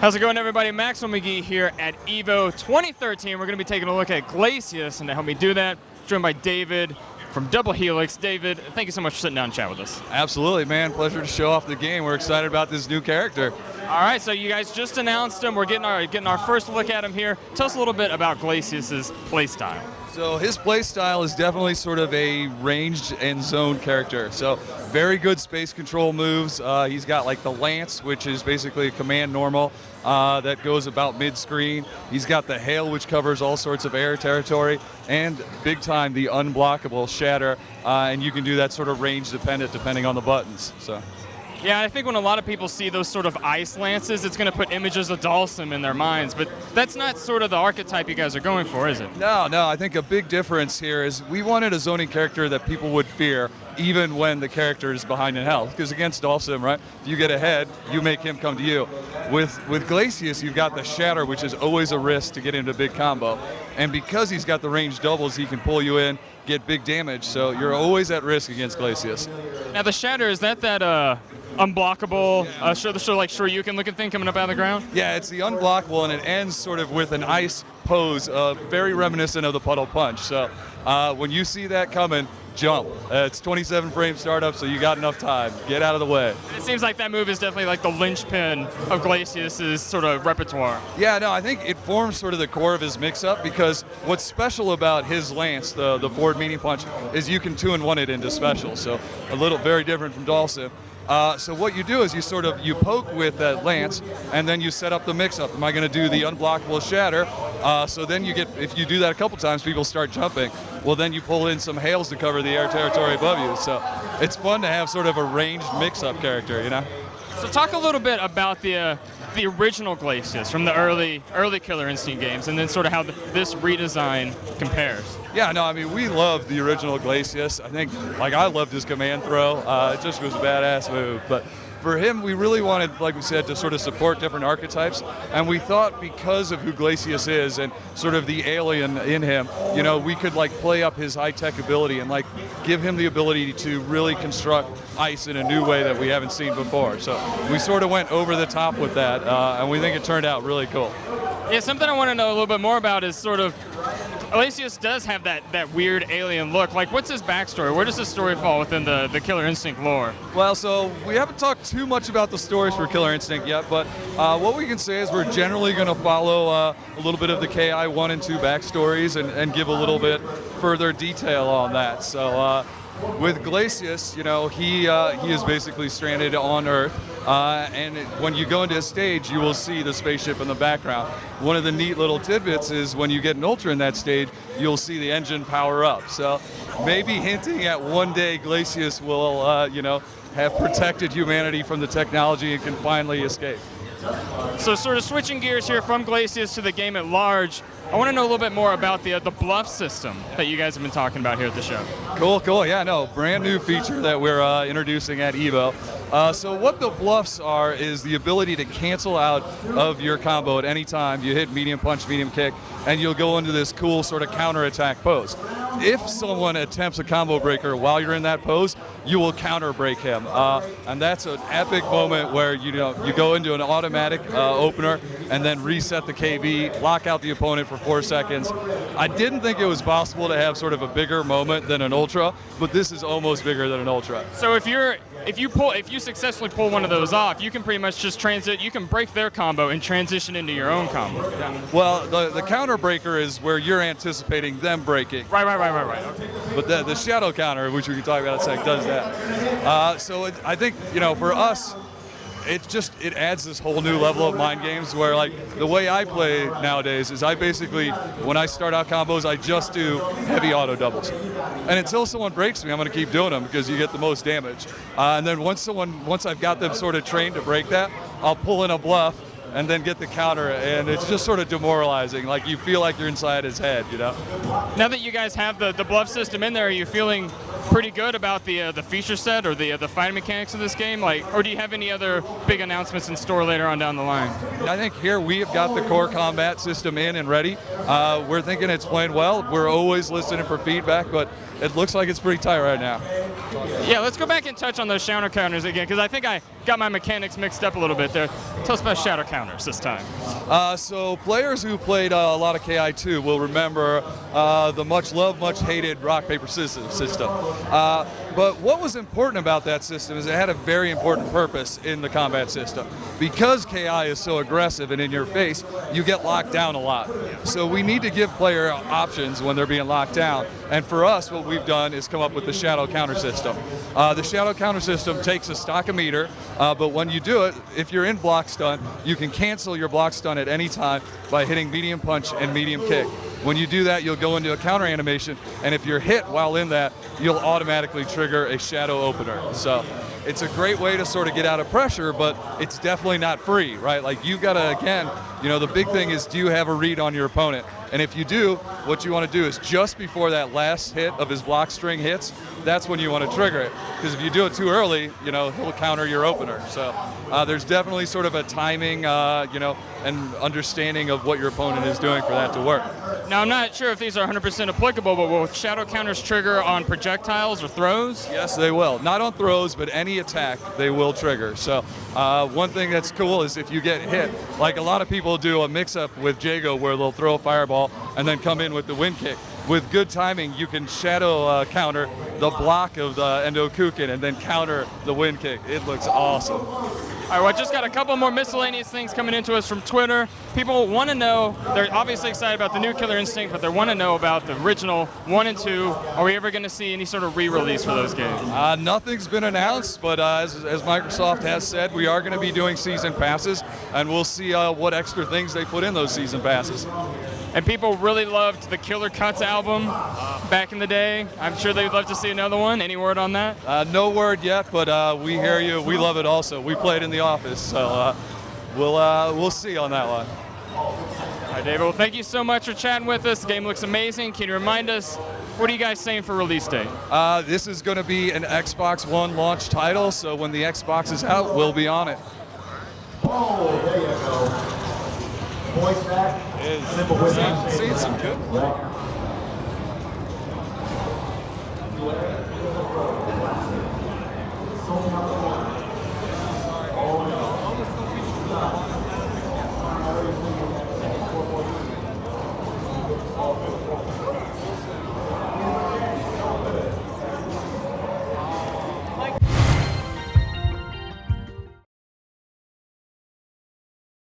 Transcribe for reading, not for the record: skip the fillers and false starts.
How's it going, everybody? Maxwell McGee here at EVO 2013. We're going to be taking a look at Glacius, and to help me do that, joined by David from Double Helix. David, thank you so much for sitting down and chat with us. Absolutely, man. Pleasure to show off the game. We're excited about this new character. All right, so you guys just announced him. We're getting our first look at him here. Tell us a little bit about Glacius's playstyle. So his playstyle is definitely sort of a ranged and zoned character. So very good space control moves. He's got like the Lance, which is basically a command normal that goes about mid-screen. He's got the Hail, which covers all sorts of air territory, and big time the unblockable Shatter, and you can do that sort of range dependent depending on the buttons. So. Yeah, I think when a lot of people see those sort of ice lances, it's going to put images of Dalsum in their minds, but that's not sort of the archetype you guys are going for, is it? No, I think a big difference here is we wanted a zoning character that people would fear even when the character is behind in health, because against Dalsum, right, if you get ahead, you make him come to you. With Glacius, you've got the Shatter, which is always a risk to get into a big combo, and because he's got the range doubles, he can pull you in, get big damage, so you're always at risk against Glacius. Now the Shatter, is that unblockable, Shoryuken looking thing coming up out of the ground? Yeah, it's the unblockable, and it ends sort of with an ice pose, very reminiscent of the Puddle Punch. So when you see that coming, jump. It's 27 frame startup, so you got enough time. Get out of the way. It seems like that move is definitely like the linchpin of Glacius's sort of repertoire. Yeah, no, I think it forms sort of the core of his mix-up, because what's special about his Lance, the forward medium punch, is you can 2-in-1 it into special, so a little very different from Dalsum. So what you do is you poke with that Lance, and then you set up the mix-up. Am I going to do the unblockable Shatter? So then if you do that a couple times, people start jumping. Well, then you pull in some Hails to cover the air territory above you. So it's fun to have sort of a ranged mix-up character, you know? So talk a little bit about the original Glacius from the early Killer Instinct games, and then sort of how this redesign compares. Yeah, no, I mean, we loved the original Glacius. I think, I loved his command throw. It just was a badass move. But for him, we really wanted, like we said, to sort of support different archetypes. And we thought because of who Glacius is and sort of the alien in him, we could play up his high-tech ability and give him the ability to really construct ice in a new way that we haven't seen before. So we sort of went over the top with that, and we think it turned out really cool. Yeah, something I want to know a little bit more about is sort of, Glacius does have that weird alien look. What's his backstory? Where does his story fall within the Killer Instinct lore? Well, so we haven't talked too much about the stories for Killer Instinct yet, but what we can say is we're generally going to follow a little bit of the KI 1 and 2 backstories and give a little bit further detail on that. So with Glacius, he is basically stranded on Earth, and when you go into his stage, you will see the spaceship in the background. One of the neat little tidbits is when you get an Ultra in that stage, you'll see the engine power up. So maybe hinting at one day Glacius will, have protected humanity from the technology and can finally escape. So sort of switching gears here from Glacius to the game at large, I want to know a little bit more about the bluff system that you guys have been talking about here at the show. Cool. Yeah, no, brand new feature that we're introducing at EVO. So what the bluffs are is the ability to cancel out of your combo at any time. You hit medium punch, medium kick, and you'll go into this cool sort of counter-attack pose. If someone attempts a combo breaker while you're in that pose, you will counter break him, and that's an epic moment where you go into an automatic opener and then reset the KV, lock out the opponent for 4 seconds. I didn't think it was possible to have sort of a bigger moment than an Ultra, but this is almost bigger than an Ultra. So if you successfully pull one of those off, you can pretty much just you can break their combo and transition into your own combo. Well, the counter breaker is where you're anticipating them breaking. Right. Okay. But the shadow counter, which we can talk about in a sec, does that. So I think, for us, it adds this whole new level of mind games where, the way I play nowadays is I basically, when I start out combos, I just do heavy auto doubles. And until someone breaks me, I'm going to keep doing them because you get the most damage. And then once I've got them sort of trained to break that, I'll pull in a bluff and then get the counter, and it's just sort of demoralizing. You feel like you're inside his head, Now that you guys have the bluff system in there, are you feeling pretty good about the feature set or the fighting mechanics of this game? Or do you have any other big announcements in store later on down the line? I think here we have got the core combat system in and ready. We're thinking it's playing well. We're always listening for feedback, but it looks like it's pretty tight right now. Yeah, let's go back and touch on those shadow counters again, because I think I got my mechanics mixed up a little bit there. Tell us about shadow counters this time. So players who played a lot of KI2 will remember the much loved, much hated rock, paper, scissors system. But what was important about that system is it had a very important purpose in the combat system. Because KI is so aggressive and in your face, you get locked down a lot. So we need to give player options when they're being locked down. And for us, what we've done is come up with the shadow counter system. The shadow counter system takes a stock of meter, but when you do it, if you're in block stun, you can cancel your block stun at any time by hitting medium punch and medium kick. When you do that, you'll go into a counter animation, and if you're hit while in that, you'll automatically trigger a shadow opener. So it's a great way to sort of get out of pressure, but it's definitely not free, right? Like you've got to, again, you know, the big thing is, do you have a read on your opponent? And if you do, what you want to do is just before that last hit of his block string hits, that's when you want to trigger it. Because if you do it too early, you know, he'll counter your opener. So there's definitely sort of a timing, you know, and understanding of what your opponent is doing for that to work. Now, I'm not sure if these are 100% applicable, but will shadow counters trigger on projectiles or throws? Yes, they will. Not on throws, but any attack, they will trigger. So one thing that's cool is if you get hit, like a lot of people do a mix-up with Jago where they'll throw a fireball and then come in with the wind kick. With good timing, you can shadow counter the block of the Endo Kukin and then counter the wind kick. It looks awesome. All right, well, I just got a couple more miscellaneous things coming into us from Twitter. People want to know, they're obviously excited about the new Killer Instinct, but they want to know about the original 1 and 2. Are we ever going to see any sort of re-release for those games? Nothing's been announced, but as Microsoft has said, we are going to be doing season passes, and we'll see what extra things they put in those season passes. And people really loved the Killer Cuts album back in the day. I'm sure they'd love to see another one. Any word on that? No word yet, but we hear you. We love it also. We played in the office, so we'll see on that one. All right, David. Well, thank you so much for chatting with us. The game looks amazing. Can you remind us, what are you guys saying for release date? This is going to be an Xbox One launch title, so when the Xbox is out, we'll be on it. Oh, there you go. Voice back. Seeing some good play.